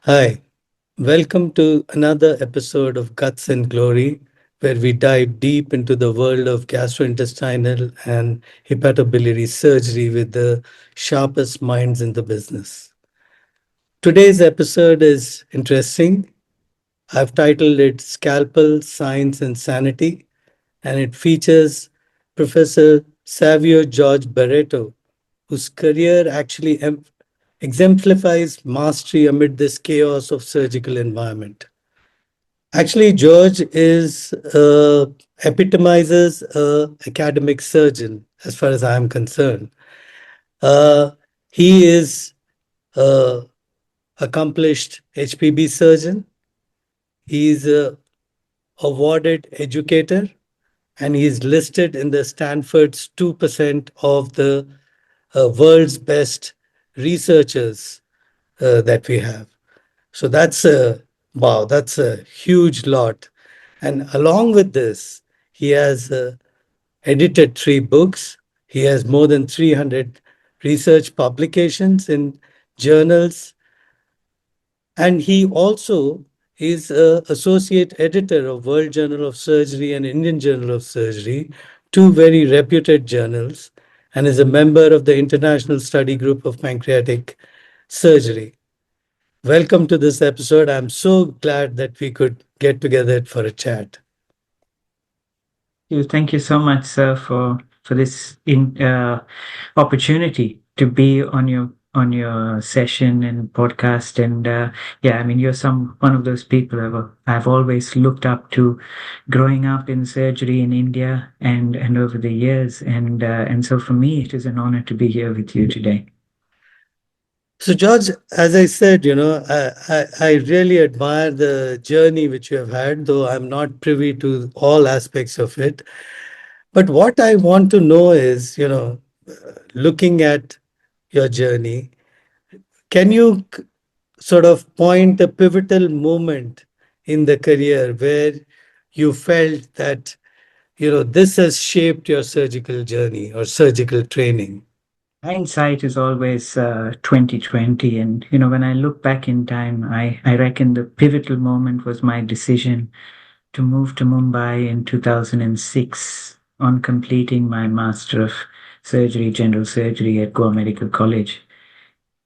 Hi, welcome to another episode of Guts and Glory, where we dive deep into the world of gastrointestinal and hepatobiliary surgery with the sharpest minds in the business. Today's episode is interesting. I've titled it Scalpel, Science and Sanity, and it features Professor Savio George Baretto, whose career actually exemplifies mastery amid this chaos of surgical environment. Actually, George is epitomizes a academic surgeon, as far as I am concerned. Uh, he is a accomplished HPB surgeon. He is a awarded educator, and he is listed in the Stanford's 2% of the world's best researchers that we have. So that's a wow, that's a huge lot. And along with this, he has edited 3 books. He has more than 300 research publications in journals, and he also is a associate editor of World Journal of Surgery and Indian Journal of Surgery, two very reputed journals, and is a member of the International Study Group of Pancreatic Surgery. Welcome to this episode. I'm so glad that we could get together for a chat. Thank you so much, sir, for this opportunity to be on your session and podcast. And yeah, I mean, you're one of those people I've always looked up to, growing up in surgery in India and over the years. And so for me, it is an honor to be here with you today. So, George, as I said, I really admire the journey which you have had, though I'm not privy to all aspects of it. But what I want to know is, looking at your journey, can you sort of point a pivotal moment in the career where you felt that, this has shaped your surgical journey or surgical training? Hindsight is always 2020, and when I look back in time, I reckon the pivotal moment was my decision to move to Mumbai in 2006 on completing my Master of Surgery, General Surgery at Goa Medical College,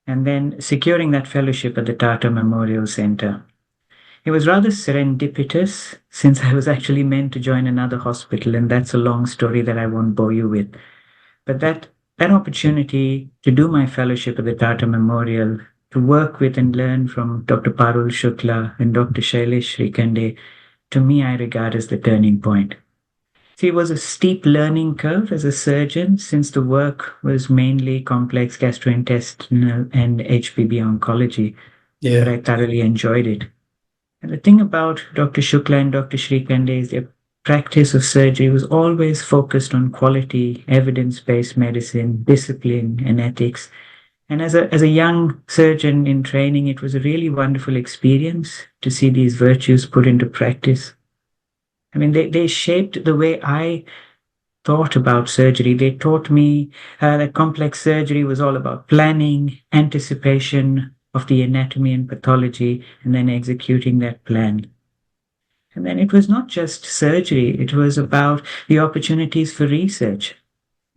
and then securing that fellowship at the Tata Memorial Center. It was rather serendipitous since I was actually meant to join another hospital, and that's a long story that I won't bore you with. But that opportunity to do my fellowship at the Tata Memorial, to work with and learn from Dr. Parul Shukla and Dr. Shailesh Shrikande, to me, I regard as the turning point. See, it was a steep learning curve as a surgeon since the work was mainly complex gastrointestinal and HPB oncology, but Yeah. I thoroughly enjoyed it. And the thing about Dr. Shukla and Dr. Shrikande is their practice of surgery was always focused on quality, evidence-based medicine, discipline, and ethics. And as a young surgeon in training, it was a really wonderful experience to see these virtues put into practice. I mean, they shaped the way I thought about surgery. They taught me that complex surgery was all about planning, anticipation of the anatomy and pathology, and then executing that plan. And then it was not just surgery, it was about the opportunities for research.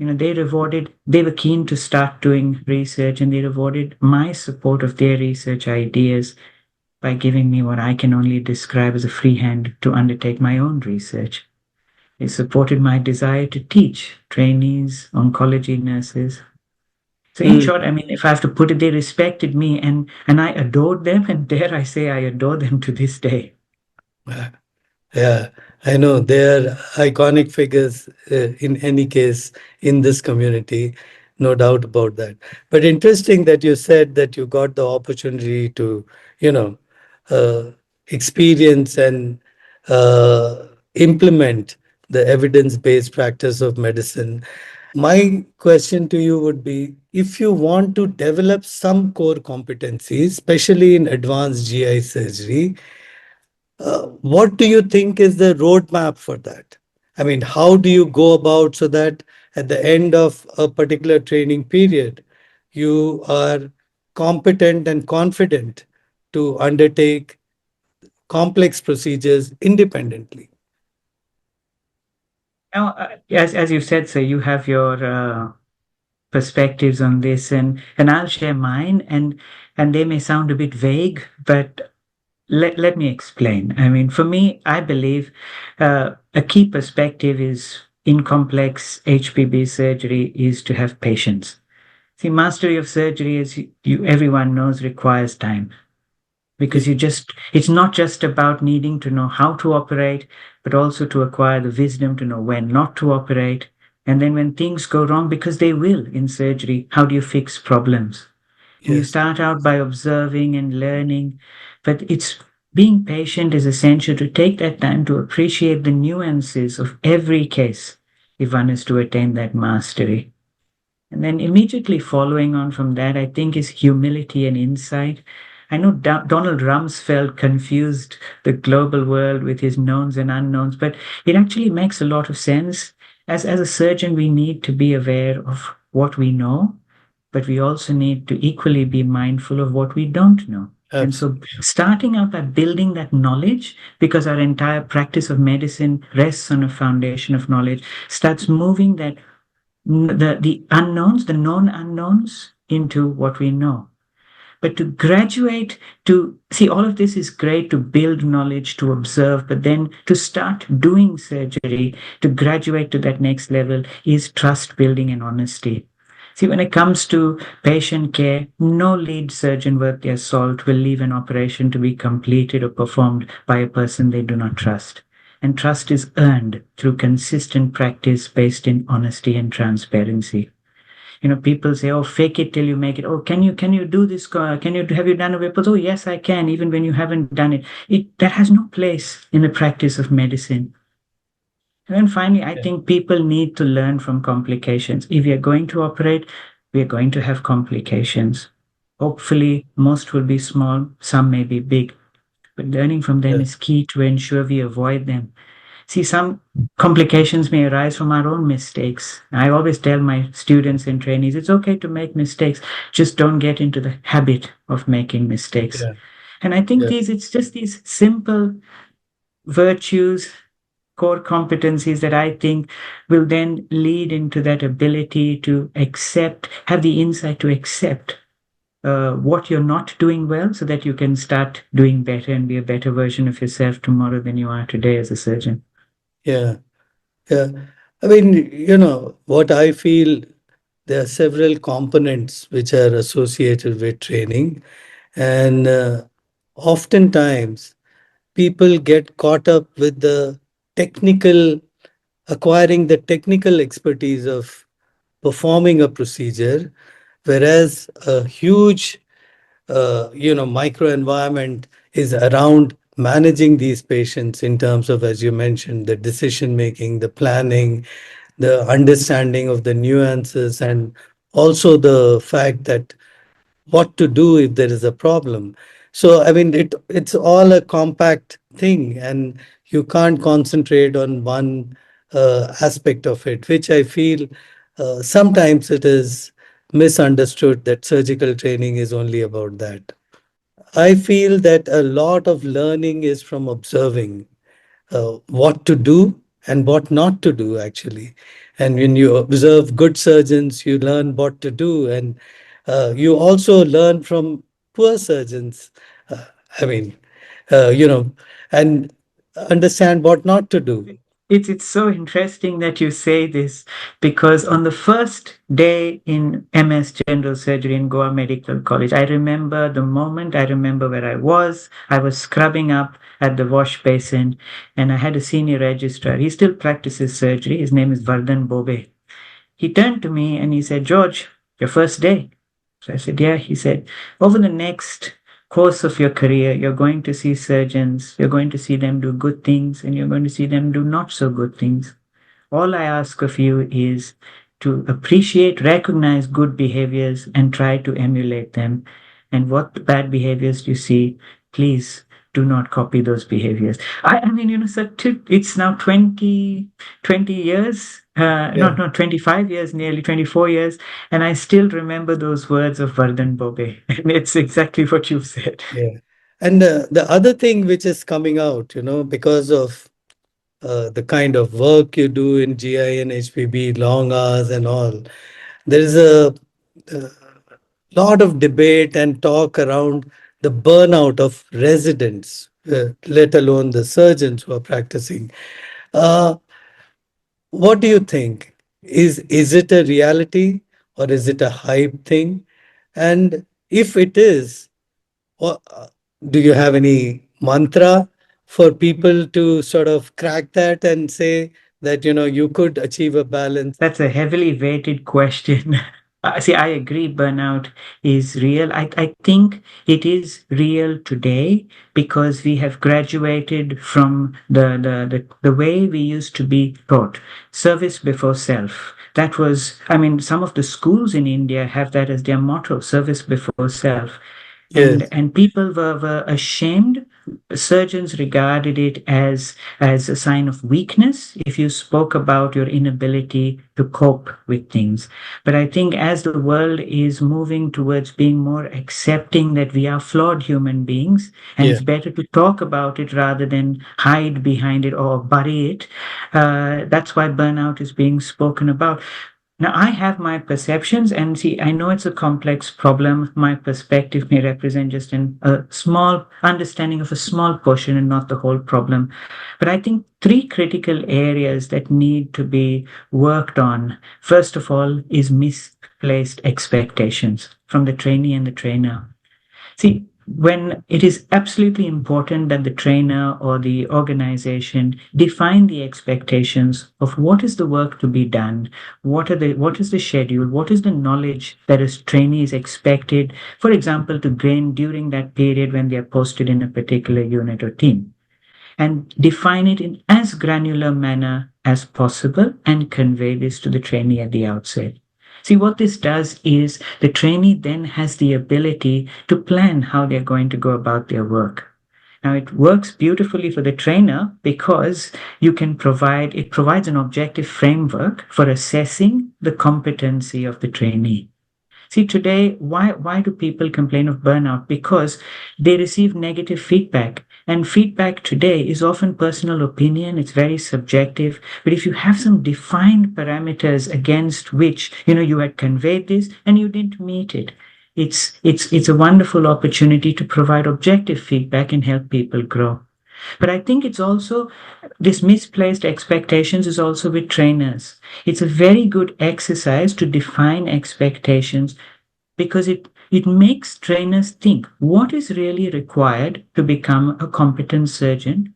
They were keen to start doing research, and they rewarded my support of their research ideas by giving me what I can only describe as a free hand to undertake my own research. They supported my desire to teach trainees, oncology nurses. So in Mm. short, I mean, if I have to put it, they respected me and I adored them, and dare I say I adore them to this day. Yeah, I know they are iconic figures in any case in this community, no doubt about that. But interesting that you said that you got the opportunity to, you know, uh, experience and implement the evidence-based practice of medicine. My question to you would be, if you want to develop some core competencies, especially in advanced GI surgery, what do you think is the roadmap for that? I mean, how do you go about so that at the end of a particular training period, you are competent and confident to undertake complex procedures independently. Now, as you said, so you have your perspectives on this, and I'll share mine, and they may sound a bit vague, but let me explain. I mean, for me, I believe a key perspective is in complex HPB surgery is to have patience. See, mastery of surgery, as everyone knows, requires time, Yeah. because it's not just about needing to know how to operate, but also to acquire the wisdom to know when not to operate. And then when things go wrong, because they will in surgery, how do you fix problems? And you Yes. start out by observing and learning, but it's being patient is essential to take that time to appreciate the nuances of every case if one is to attain that mastery. And then immediately following on from that, I think, is humility and insight. I know Donald Rumsfeld confused the global world with his knowns and unknowns, but it actually makes a lot of sense. As a surgeon, we need to be aware of what we know, but we also need to equally be mindful of what we don't know. And so, Absolutely. starting out by building that knowledge, because our entire practice of medicine rests on a foundation of knowledge, starts moving the unknowns, the known unknowns, into what we know. But to graduate, to see, all of this is great, to build knowledge, to observe, but then to start doing surgery, to graduate to that next level, is trust building and honesty. See, when it comes to patient care, no lead surgeon worth their salt will leave an operation to be completed or performed by a person they do not trust. And trust is earned through consistent practice based in honesty and transparency. People say, "Oh, fake it till you make it." "Oh, can you do this? Can you have you done a Whipples?" "Oh, yes, I can," even when you haven't done it. That has no place in the practice of medicine. And then finally, I Yeah. think people need to learn from complications. If we are going to operate, we are going to have complications. Hopefully, most will be small, some may be big, but learning from them Yeah. is key to ensure we avoid them. See, some complications may arise from our own mistakes. I always tell my students and trainees, it's okay to make mistakes. Just don't get into the habit of making mistakes. Yeah. And I think Yeah. it's just these simple virtues, core competencies that I think will then lead into that ability to accept, have the insight to accept what you're not doing well, so that you can start doing better and be a better version of yourself tomorrow than you are today as a surgeon. Yeah. Yeah. I mean, what I feel, there are several components which are associated with training. And oftentimes, people get caught up with acquiring the technical expertise of performing a procedure, whereas a huge microenvironment is around managing these patients in terms of, as you mentioned, the decision making, the planning, the understanding of the nuances, and also the fact that what to do if there is a problem. So, I mean, it's all a compact thing, and you can't concentrate on one aspect of it, which I feel sometimes it is misunderstood that surgical training is only about that. I feel that a lot of learning is from observing what to do and what not to do, actually. And when you observe good surgeons, you learn what to do. And you also learn from poor surgeons. Uh, I mean, uh, you know, and understand what not to do. It's so interesting that you say this, because on the first day in MS General Surgery in Goa Medical College, I remember the moment. I remember where I was. I was scrubbing up at the wash basin, and I had a senior registrar. He still practices surgery. His name is Vardhan Bobe. He turned to me and he said, "George, your first day." So I said, "Yeah." He said, "Over the next course of your career, you're going to see surgeons, you're going to see them do good things, and you're going to see them do not so good things. All I ask of you is to appreciate, recognize good behaviors, and try to emulate them. And what bad behaviors you see, please do not copy those behaviors." I mean, so it's now 20 years, Yeah, not 25 years, nearly 24 years, and I still remember those words of Vardhan Bobe. And it's exactly what you've said. yeah. And the other thing which is coming out, because of the kind of work you do in GI and HPB, long hours and all, there is a lot of debate and talk around the burnout of residents, let alone the surgeons who are practicing. Uh, what do you think? Is it a reality or is it a hype thing? And if it is, what, do you have any mantra for people to sort of crack that and say that you could achieve a balance? That's a heavily weighted question. See, I agree burnout is real. I think it is real today because we have graduated from the way we used to be taught, service before self. That was, I mean, some of the schools in India have that as their motto, service before self. Yes, And people were ashamed. Surgeons regarded it as a sign of weakness if you spoke about your inability to cope with things. But I think as the world is moving towards being more accepting that we are flawed human beings, and yeah. it's better to talk about it rather than hide behind it or bury it, that's why burnout is being spoken about. Now, I have my perceptions, and see, I know it's a complex problem. My perspective may represent just a small understanding of a small portion and not the whole problem. But I think three critical areas that need to be worked on. First of all, is misplaced expectations from the trainee and the trainer. See, when it is absolutely important that the trainer or the organization define the expectations of what is the work to be done, what is the schedule, what is the knowledge that a trainee is expected, for example, to gain during that period when they are posted in a particular unit or team, and define it in as granular manner as possible and convey this to the trainee at the outset. See, what this does is the trainee then has the ability to plan how they're going to go about their work. Now, it works beautifully for the trainer because it provides an objective framework for assessing the competency of the trainee. See, today, why do people complain of burnout? Because they receive negative feedback. And feedback today is often personal opinion, it's very subjective. But if you have some defined parameters against which, you had conveyed this and you didn't meet it, it's a wonderful opportunity to provide objective feedback and help people grow. But I think it's also this misplaced expectations is also with trainers. It's a very good exercise to define expectations because it makes trainers think what is really required to become a competent surgeon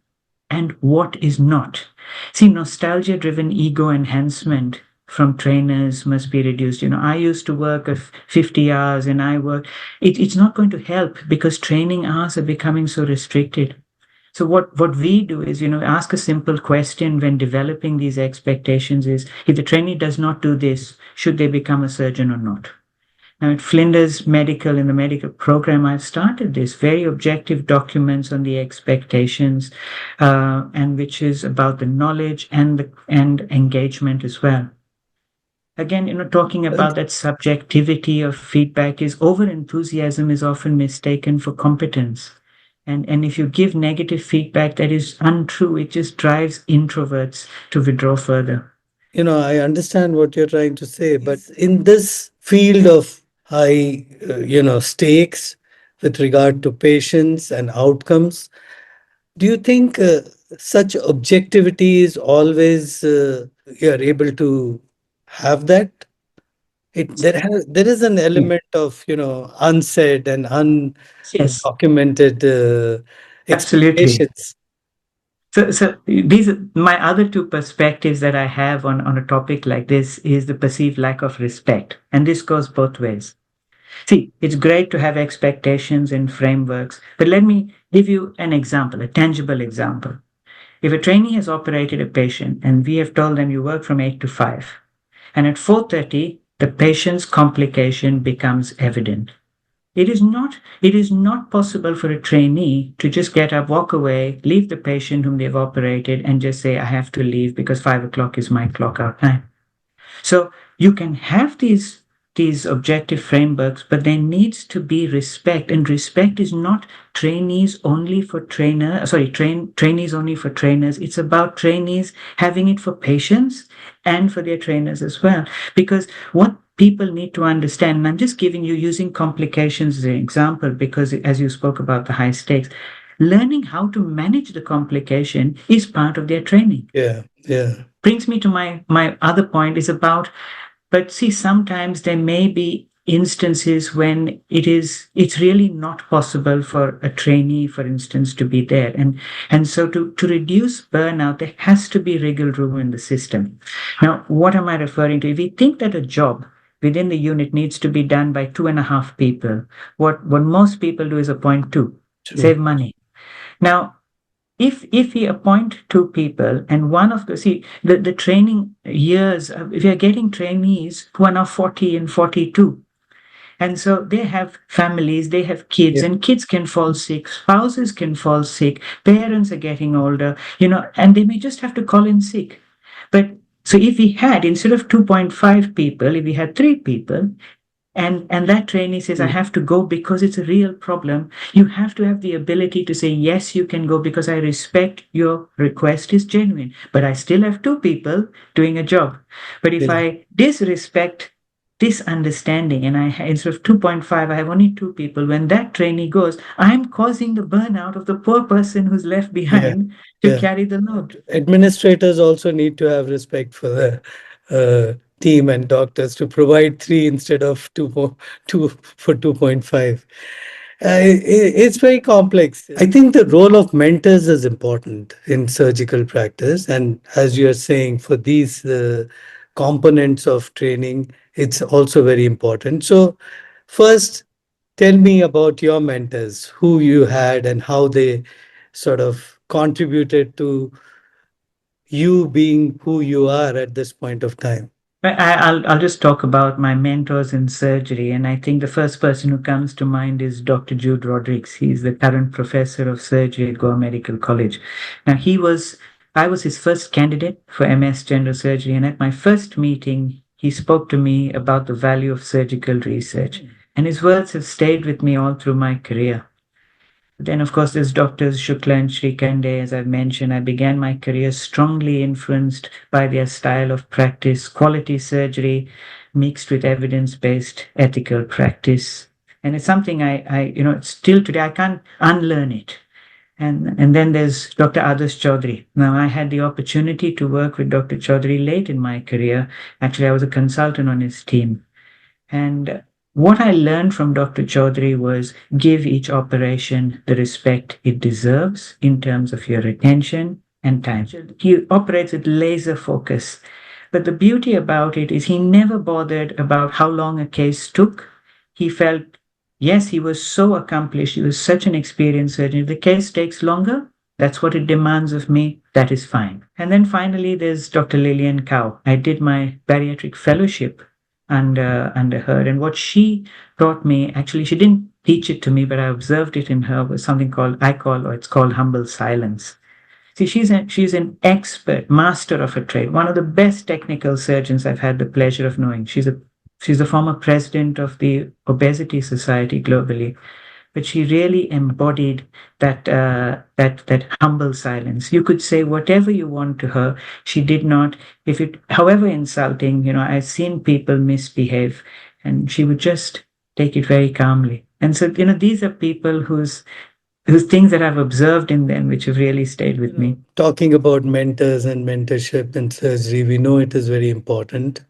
and what is not. See, nostalgia driven ego enhancement from trainers must be reduced. I used to work 50 hours and it's not going to help because training hours are becoming so restricted. So what we do is, ask a simple question when developing these expectations is, if the trainee does not do this, should they become a surgeon or not? Now at Flinders Medical, in the medical program, I've started this very objective documents on the expectations, and which is about the knowledge and engagement as well. Again, talking about that subjectivity of feedback is over enthusiasm is often mistaken for competence. And if you give negative feedback that is untrue, it just drives introverts to withdraw further. I understand what you're trying to say, but in this field of high, stakes with regard to patients and outcomes, do you think such objectivity is always you're able to have that? There is an Yeah. element of unsaid and Yes, undocumented absolutely. expectations. So these are my other two perspectives that I have on a topic like this is the perceived lack of respect. And this goes both ways. See, it's great to have expectations and frameworks, but let me give you an example, a tangible example. If a trainee has operated a patient and we have told them you work from 8 to 5, and at 4:30 the patient's complication becomes evident. It is not possible for a trainee to just get up, walk away, leave the patient whom they've operated, and just say, I have to leave because 5 o'clock is my clock out time. So you can have these these objective frameworks, but there needs to be respect, and respect is not trainees only for trainees only for trainers. It's about trainees having it for patients and for their trainers as well. Because what people need to understand, and I'm just giving you using complications as an example, because as you spoke about the high stakes, learning how to manage the complication is part of their training. Yeah, yeah. Brings me to my other point is about, but see, sometimes there may be instances when it's really not possible for a trainee, for instance, to be there. And so to reduce burnout, there has to be wriggle room in the system. Now, what am I referring to? If we think that a job within the unit needs to be done by 2.5 people, what most people do is appoint two, save True. money. Now, if we appoint two people and one of the training years, if you're getting trainees who are now 40 and 42, and so they have families, they have kids, Yeah, and kids can fall sick, spouses can fall sick, parents are getting older, and they may just have to call in sick. But so if we had, instead of 2.5 people, if we had 3 people, and that trainee says, I have to go because it's a real problem, you have to have the ability to say, yes, you can go because I respect your request is genuine, but I still have 2 people doing a job. But if yeah, I disrespect this understanding and instead of 2.5, I have only 2 people, when that trainee goes, I'm causing the burnout of the poor person who's left yeah, behind to yeah. carry the load. Administrators also need to have respect for the team and doctors to provide three instead of two for 2.5. It's very complex. I think the role of mentors is important in surgical practice. And as you are saying, for these components of training, it's also very important. So, first, tell me about your mentors, who you had, and how they sort of contributed to you being who you are at this point of time. I'll just talk about my mentors in surgery, and I think the first person who comes to mind is Dr. Jude Rodrigues. He's the current professor of surgery at Goa Medical College. Now, I was his first candidate for MS General Surgery, and at my first meeting, he spoke to me about the value of surgical research, and his words have stayed with me all through my career. Then, of course, there's Doctors Shukla and Shrikande. As I've mentioned, I began my career strongly influenced by their style of practice, quality surgery mixed with evidence-based ethical practice. And it's something still today, I can't unlearn it. And then there's Dr. Adarsh Chaudhary. Now, I had the opportunity to work with Dr. Chaudhary late in my career. Actually, I was a consultant on his team. And what I learned from Dr. Chaudhary was give each operation the respect it deserves in terms of your attention and time. He operates with laser focus. But the beauty about it is he never bothered about how long a case took. He felt, yes, he was so accomplished. He was such an experienced surgeon. If the case takes longer, that's what it demands of me. That is fine. And then finally, there's Dr. Lillian Cow. I did my bariatric fellowship under her. And what she taught me, actually, she didn't teach it to me, but I observed it in her, was something it's called humble silence. See, she's an expert, master of her trade, one of the best technical surgeons I've had the pleasure of knowing. She's the former president of the Obesity Society globally, but she really embodied that humble silence. You could say whatever you want to her. She did not, however insulting, I've seen people misbehave, and she would just take it very calmly. And so, these are people whose things that I've observed in them, which have really stayed with me. Talking about mentors and mentorship in surgery, we know it is very important.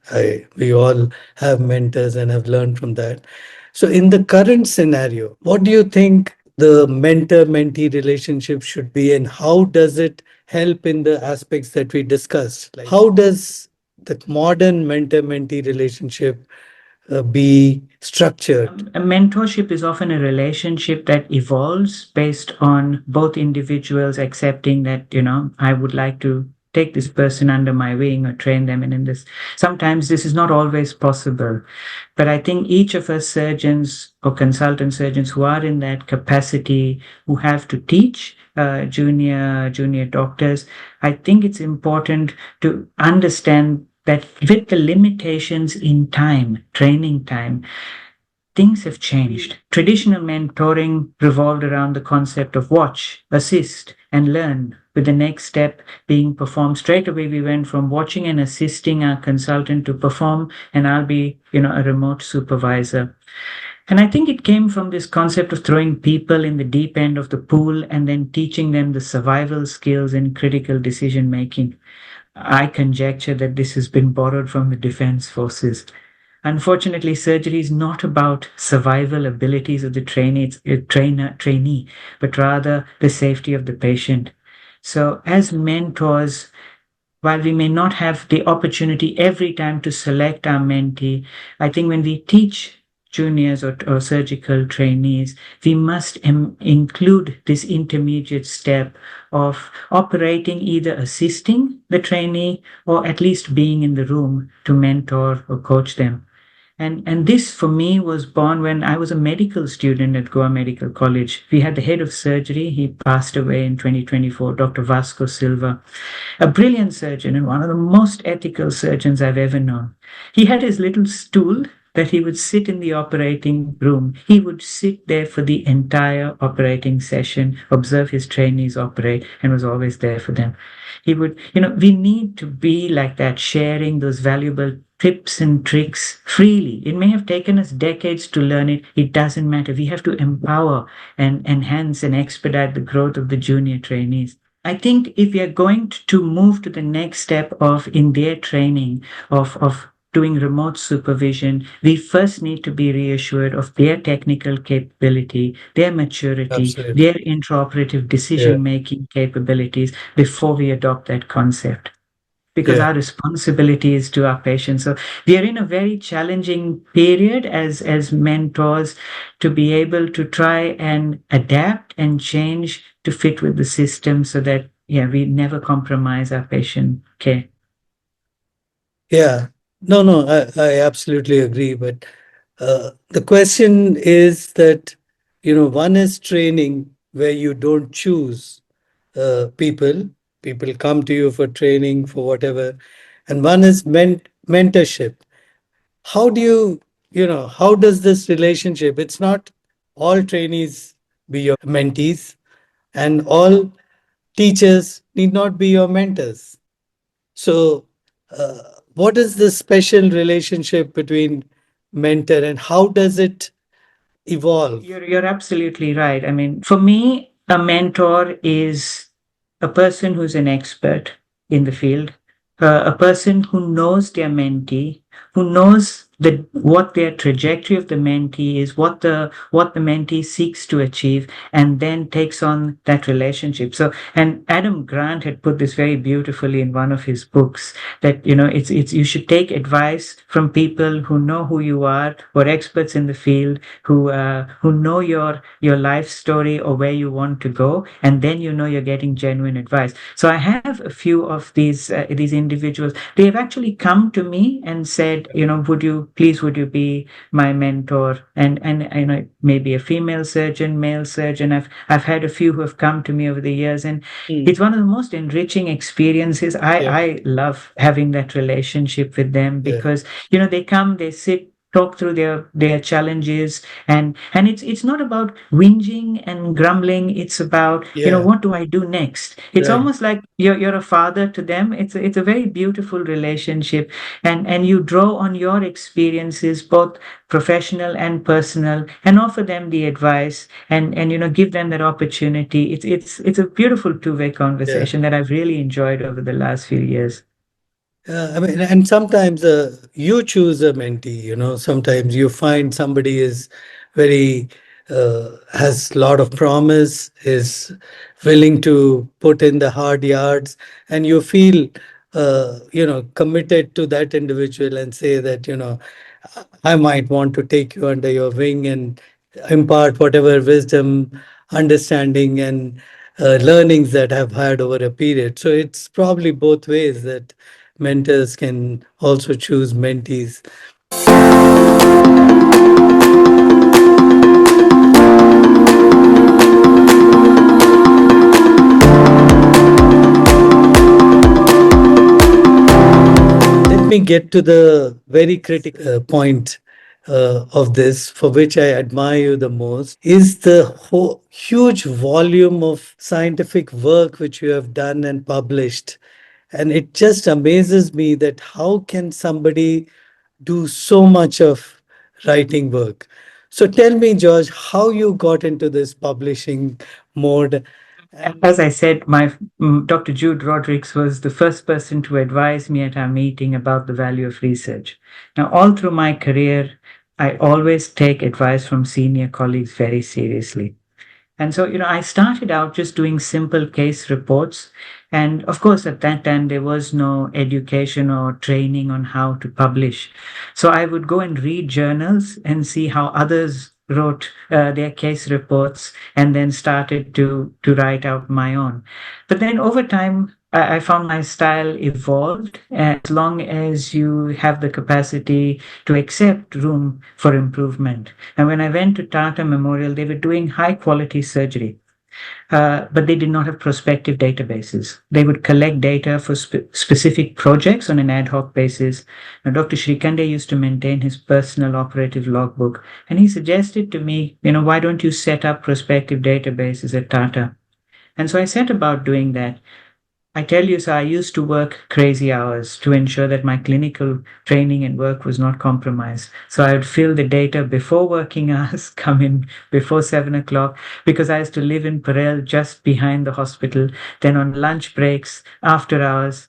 We all have mentors and have learned from that. So, in the current scenario, what do you think the mentor-mentee relationship should be, and how does it help in the aspects that we discussed? Like, how does the modern mentor-mentee relationship be structured? A mentorship is often a relationship that evolves based on both individuals accepting that, I would like to take this person under my wing or train them. And sometimes this is not always possible. But I think each of us surgeons or consultant surgeons who are in that capacity, who have to teach junior doctors, I think it's important to understand that with the limitations in time, training time, things have changed. Traditional mentoring revolved around the concept of watch, assist, and learn, with the next step being perform. Straight away, we went from watching and assisting our consultant to perform, and I'll be, a remote supervisor. And I think it came from this concept of throwing people in the deep end of the pool and then teaching them the survival skills and critical decision making. I conjecture that this has been borrowed from the defense forces. Unfortunately, surgery is not about survival abilities of the trainee, but rather the safety of the patient. So, as mentors, while we may not have the opportunity every time to select our mentee, I think when we teach juniors or surgical trainees, we must include this intermediate step of operating, either assisting the trainee or at least being in the room to mentor or coach them. And this for me was born when I was a medical student at Goa Medical College. We had the head of surgery. He passed away in 2024, Dr. Vasco Silva, a brilliant surgeon and one of the most ethical surgeons I've ever known. He had his little stool that he would sit in the operating room. He would sit there for the entire operating session, observe his trainees operate, and was always there for them. He would, we need to be like that, sharing those valuable tips and tricks freely. It may have taken us decades to learn it. It doesn't matter. We have to empower and enhance and expedite the growth of the junior trainees. I think if we are going to move to the next step of in their training of doing remote supervision, we first need to be reassured of their technical capability, their maturity, Absolutely. their intraoperative Yeah. decision-making capabilities before we adopt that concept. Because Yeah. our responsibility is to our patients. So we are in a very challenging period as mentors to be able to try and adapt and change to fit with the system so that, we never compromise our patient care. Yeah. No, no, I absolutely agree. But the question is that, one is training where you don't choose people. People come to you for training, for whatever. And one is mentorship. How do how does this relationship? It's not all trainees be your mentees, and all teachers need not be your mentors. So, uh, what is the special relationship between mentor and how does it evolve? You're absolutely right. I mean, for me, a mentor is a person who's an expert in the field, a person who knows their mentee, who knows what their trajectory of the mentee is, what the mentee seeks to achieve, and then takes on that relationship. So, and Adam Grant had put this very beautifully in one of his books that it's you should take advice from people who know who you are, who are experts in the field, who know your life story or where you want to go, and then you're getting genuine advice. So I have a few of these individuals. They have actually come to me and said, would you be my mentor? And maybe a female surgeon, male surgeon. I've had a few who have come to me over the years, and Mm. it's one of the most enriching experiences. Yeah, I love having that relationship with them yeah, because they come, they sit, talk through their challenges, and it's not about whinging and grumbling. It's about yeah, what do I do next. It's right. almost like you're a father to them. It's a very beautiful relationship, and you draw on your experiences, both professional and personal, and offer them the advice, and give them that opportunity. It's a beautiful two-way Yeah. conversation that I've really enjoyed over the last few years. I mean, and sometimes you choose a mentee, sometimes you find somebody is very, has a lot of promise, is willing to put in the hard yards, and you feel, committed to that individual and say that, I might want to take you under your wing and impart whatever wisdom, understanding, and learnings that I've had over a period. So it's probably both ways that mentors can also choose mentees. Let me get to the very critical point of this, for which I admire you the most, is the huge volume of scientific work which you have done and published. And it just amazes me that how can somebody do so much of writing work. So tell me, George, how you got into this publishing mode. As I said, my Dr. Jude Rodrigues was the first person to advise me at our meeting about the value of research. Now, all through my career, I always take advice from senior colleagues very seriously. And so, I started out just doing simple case reports. And of course, at that time, there was no education or training on how to publish. So I would go and read journals and see how others wrote their case reports, and then started to write out my own. But then over time, I found my style evolved as long as you have the capacity to accept room for improvement. And when I went to Tata Memorial, they were doing high quality surgery. But they did not have prospective databases. They would collect data for specific projects on an ad hoc basis. Now, Dr. Shrikande used to maintain his personal operative logbook, and he suggested to me, why don't you set up prospective databases at Tata? And so I set about doing that. I tell you, so I used to work crazy hours to ensure that my clinical training and work was not compromised. So I would fill the data before working hours, come in before 7 o'clock, because I used to live in Parel just behind the hospital, then on lunch breaks, after hours.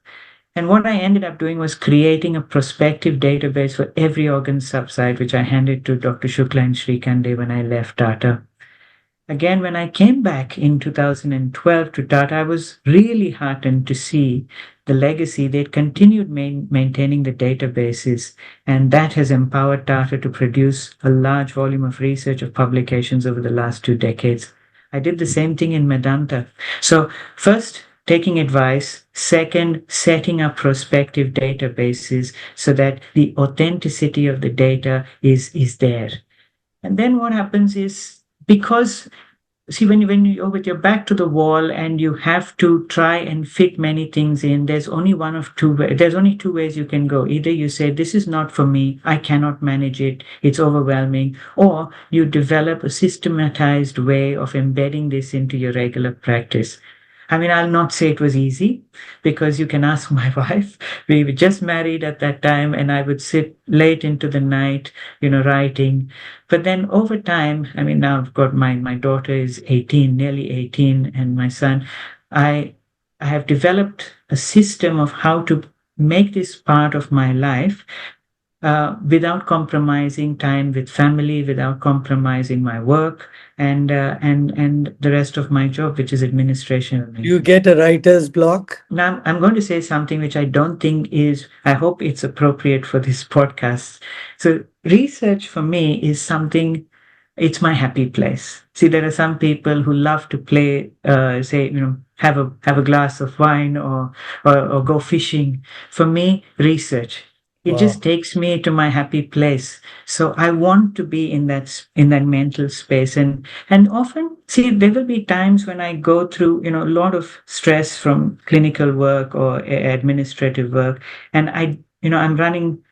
And what I ended up doing was creating a prospective database for every organ subsite, which I handed to Dr. Shukla and Shrikande when I left Tata. Again, when I came back in 2012 to Tata, I was really heartened to see the legacy. They'd continued maintaining the databases, and that has empowered Tata to produce a large volume of research of publications over the last 2 decades. I did the same thing in Medanta. So first, taking advice. Second, setting up prospective databases so that the authenticity of the data is there. And then what happens is, because see, when you're with your back to the wall and you have to try and fit many things in, there's only there's only two ways you can go. Either you say, this is not for me, I cannot manage it, it's overwhelming, or you develop a systematized way of embedding this into your regular practice. I mean, I'll not say it was easy, because you can ask my wife. We were just married at that time, and I would sit late into the night, writing. But then over time, I mean, now I've got my daughter is 18, nearly 18, and my son, I have developed a system of how to make this part of my life without compromising time with family, without compromising my work, and the rest of my job, which is administration. You get a writer's block? Now, I'm going to say something which I don't think I hope it's appropriate for this podcast. So research for me is something, it's my happy place. See, there are some people who love to play, have a glass of wine or go fishing. For me, research, it just takes me to my happy place. So I want to be in that mental space. And often, see, there will be times when I go through, a lot of stress from clinical work or administrative work, and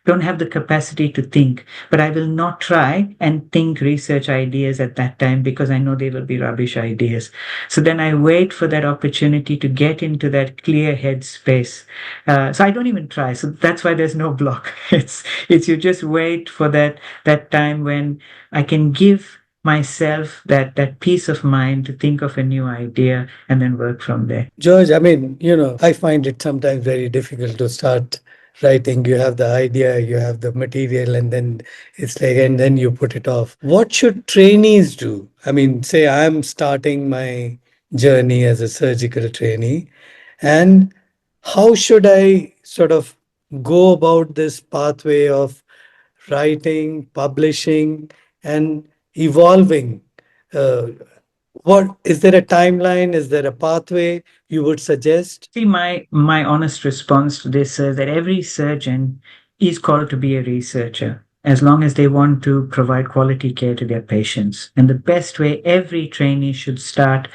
don't have the capacity to think, but I will not try and think research ideas at that time, because I know they will be rubbish ideas. So then I wait for that opportunity to get into that clear head space. So I don't even try. So that's why there's no block. It's you just wait for that time when I can give myself that peace of mind to think of a new idea and then work from there. George, I mean, I find it sometimes very difficult to start writing. You have the idea, you have the material, and then and then you put it off. What should trainees do? I mean, say I'm starting my journey as a surgical trainee, and how should I sort of go about this pathway of writing, publishing, and evolving? Uh, what is there a timeline? Is there a pathway you would suggest? See, my honest response to this is that every surgeon is called to be a researcher, as long as they want to provide quality care to their patients. And the best way every trainee should start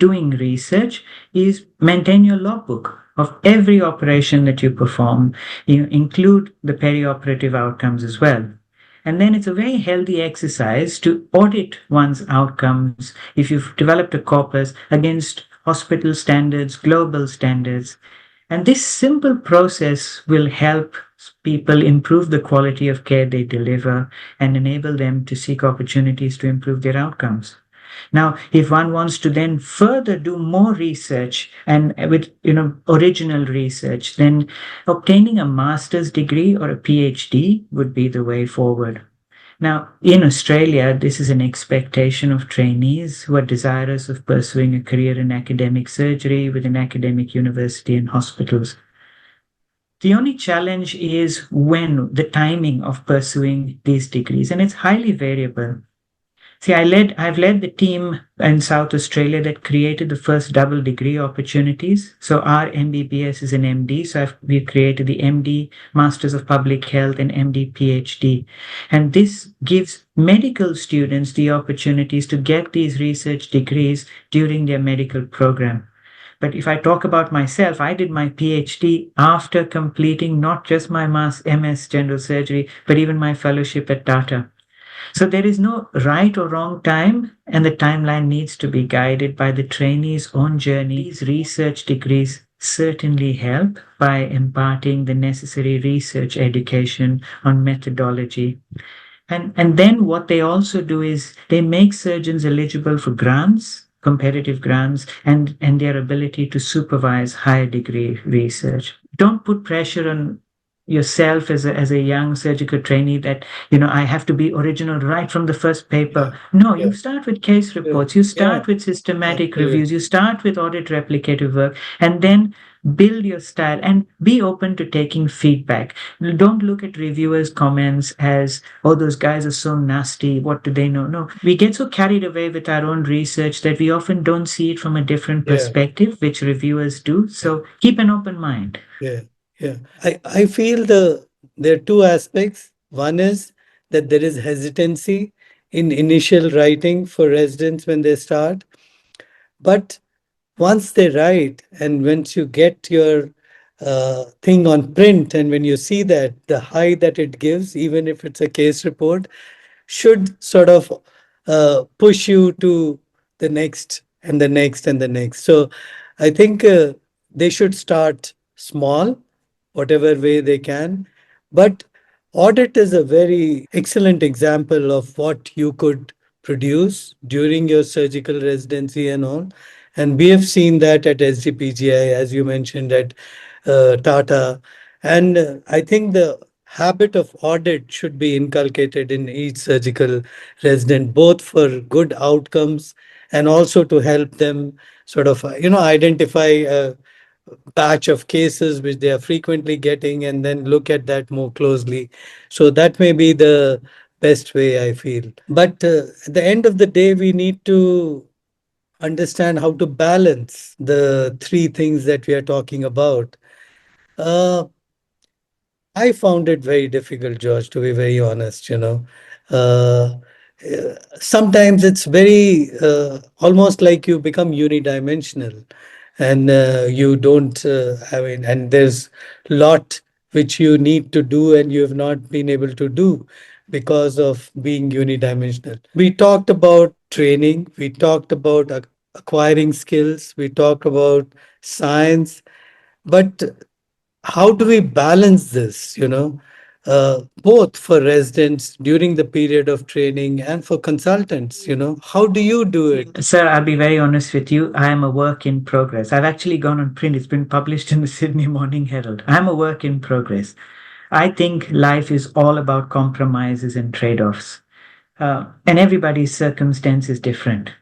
doing research is maintain your logbook of every operation that you perform. You include the perioperative outcomes as well. And then it's a very healthy exercise to audit one's outcomes if you've developed a corpus against hospital standards, global standards. And this simple process will help people improve the quality of care they deliver and enable them to seek opportunities to improve their outcomes. Now, if one wants to then further do more research and with original research, then obtaining a master's degree or a PhD would be the way forward. Now, in Australia, this is an expectation of trainees who are desirous of pursuing a career in academic surgery with an academic university and hospitals. The only challenge is when the timing of pursuing these degrees, and it's highly variable. See, I've led the team in South Australia that created the first double degree opportunities. So our MBBS is an MD. So we've created the MD, Masters of Public Health, and MD PhD. And this gives medical students the opportunities to get these research degrees during their medical program. But if I talk about myself, I did my PhD after completing not just my MS General Surgery, but even my fellowship at Tata. So there is no right or wrong time, and the timeline needs to be guided by the trainee's own journey. These research degrees certainly help by imparting the necessary research education on methodology. And then what they also do is they make surgeons eligible for grants, competitive grants, and their ability to supervise higher degree research. Don't put pressure on yourself as a young surgical trainee that I have to be original right from the first paper. No, you start with case reports, you start with systematic reviews, you start with audit replicative work, and then build your style and be open to taking feedback. Don't look at reviewers' comments as, oh, those guys are so nasty, what do they know? No, we get so carried away with our own research that we often don't see it from a different perspective, which reviewers do. So keep an open mind. Yeah. I feel there are two aspects. One is that there is hesitancy in initial writing for residents when they start. But once they write and once you get your thing on print and when you see that, the high that it gives, even if it's a case report, should sort of push you to the next and the next and the next. So I think they should start small, whatever way they can. But audit is a very excellent example of what you could produce during your surgical residency and all. And we have seen that at SDPGI, as you mentioned, at Tata. And I think the habit of audit should be inculcated in each surgical resident, both for good outcomes and also to help them sort of, identify a batch of cases which they are frequently getting and then look at that more closely. So that may be the best way, I feel. But at the end of the day, we need to understand how to balance the three things that we are talking about. Uh, I found it very difficult, George, to be very honest, Uh, Sometimes it's very almost like you become unidimensional and you don't and there's a lot which you need to do and you have not been able to do because of being unidimensional. We talked about training, we talked about acquiring skills, we talked about science, but how do we balance this, both for residents during the period of training and for consultants, how do you do it? Sir, I'll be very honest with you. I am a work in progress. I've actually gone on print. It's been published in the Sydney Morning Herald. I'm a work in progress. I think life is all about compromises and trade-offs. And everybody's circumstance is different.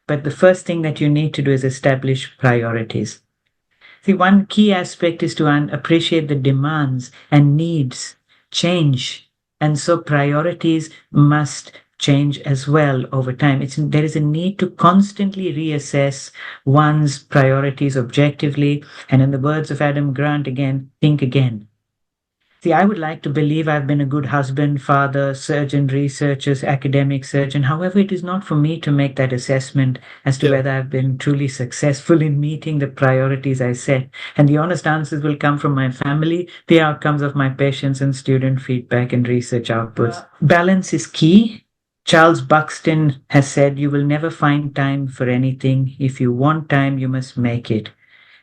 But the first thing that you need to do is establish priorities. See, one key aspect is to appreciate the demands and needs change. And so priorities must change as well over time. There is a need to constantly reassess one's priorities objectively. And in the words of Adam Grant, again, think again. See, I would like to believe I've been a good husband, father, surgeon, researcher, academic surgeon. However, it is not for me to make that assessment as to Yeah. whether I've been truly successful in meeting the priorities I set. And the honest answers will come from my family, the outcomes of my patients and student feedback and research outputs. Balance is key. Charles Buxton has said, "You will never find time for anything. If you want time, you must make it."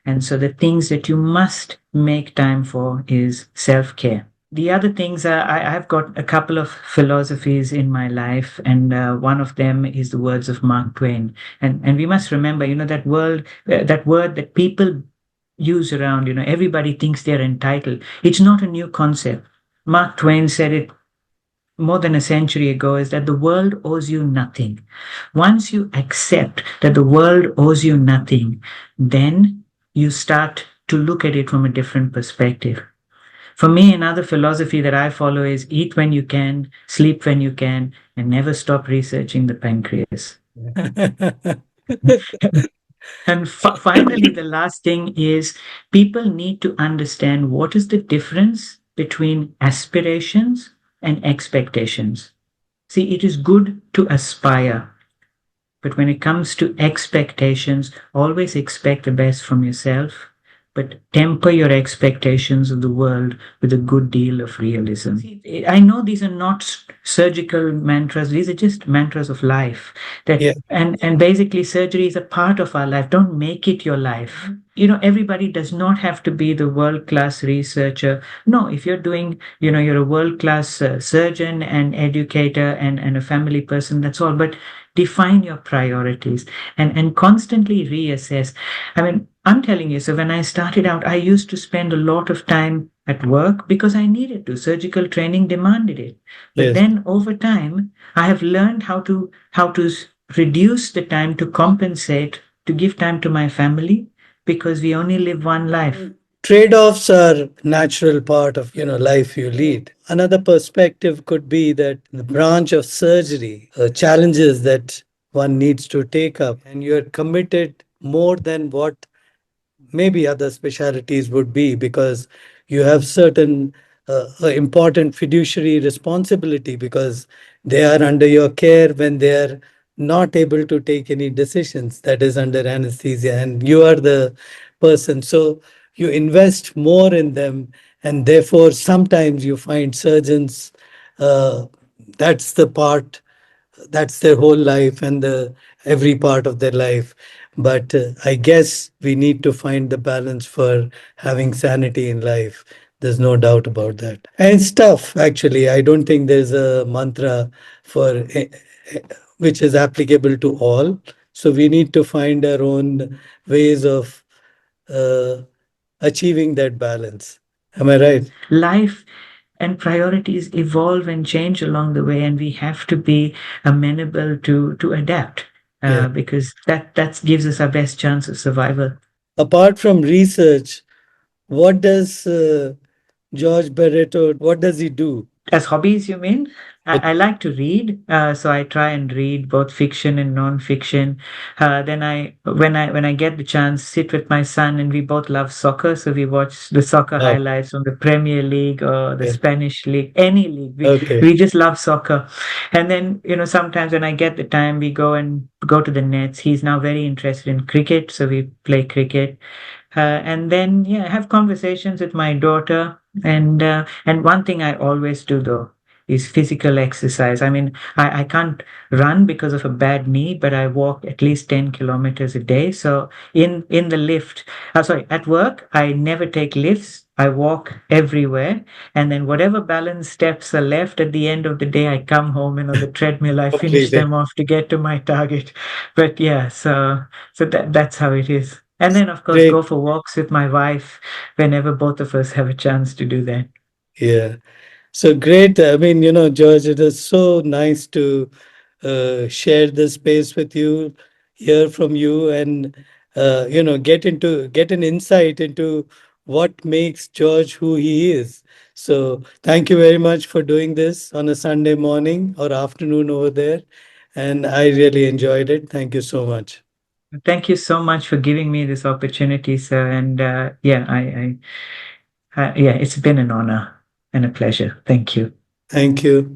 And so the things that you must make time for is self-care. The other things are, I've got a couple of philosophies in my life, and one of them is the words of Mark Twain. And we must remember, that word that people use around, everybody thinks they're entitled. It's not a new concept. Mark Twain said it more than a century ago, is that the world owes you nothing. Once you accept that the world owes you nothing, then you start to look at it from a different perspective. For me, another philosophy that I follow is eat when you can, sleep when you can, and never stop researching the pancreas. And finally, the last thing is people need to understand what is the difference between aspirations and expectations. See, it is good to aspire, but when it comes to expectations, always expect the best from yourself, but temper your expectations of the world with a good deal of realism. See, I know these are not surgical mantras, these are just mantras of life. That Yeah. and basically surgery is a part of our life. Don't make it your life. Everybody does not have to be the world-class researcher. No, if you're doing, you're a world-class surgeon and educator and a family person, that's all. But define your priorities and constantly reassess. I mean, I'm telling you, so when I started out, I used to spend a lot of time at work because I needed to. Surgical training demanded it. But Yes. then over time, I have learned how to reduce the time to compensate, to give time to my family, because we only live one life. Trade-offs are natural part of life you lead. Another perspective could be that the branch of surgery, challenges that one needs to take up, and you're committed more than what maybe other specialties would be, because you have certain important fiduciary responsibility, because they are under your care when they are not able to take any decisions, that is under anesthesia, and you are the person, so you invest more in them, and therefore sometimes you find surgeons, uh, that's the part, that's their whole life and the every part of their life. But I guess we need to find the balance for having sanity in life. There's no doubt about that. And it's tough, actually. I don't think there's a mantra for which is applicable to all. So we need to find our own ways of uh, achieving that balance. Am I right? Life and priorities evolve and change along the way, and we have to be amenable to adapt, Yeah. because that gives us our best chance of survival. Apart from research, what does George Baretto, what does he do? As hobbies, you mean? I like to read, so I try and read both fiction and non-fiction. Then when I get the chance, sit with my son, and we both love soccer, so we watch the soccer Oh, highlights from the Premier League or the yeah. Spanish league, any league. We Okay. we just love soccer. And then sometimes when I get the time, we go to the nets. He's now very interested in cricket, so we play cricket. And then yeah, have conversations with my daughter. And one thing I always do though is physical exercise. I mean, I can't run because of a bad knee, but I walk at least 10 kilometers a day. So in the lift, sorry, at work, I never take lifts. I walk everywhere. And then whatever balance steps are left at the end of the day, I come home and on the treadmill, I finish Completely. them off to get to my target. But yeah, so that's how it is. And then, of course, Great. go for walks with my wife whenever both of us have a chance to do that. Yeah. So great. I mean, George, it is so nice to share this space with you, hear from you, and get an insight into what makes George who he is. So thank you very much for doing this on a Sunday morning or afternoon over there. And I really enjoyed it. Thank you so much. Thank you so much for giving me this opportunity, sir. And yeah, yeah, it's been an honor. and a pleasure. Thank you. Thank you.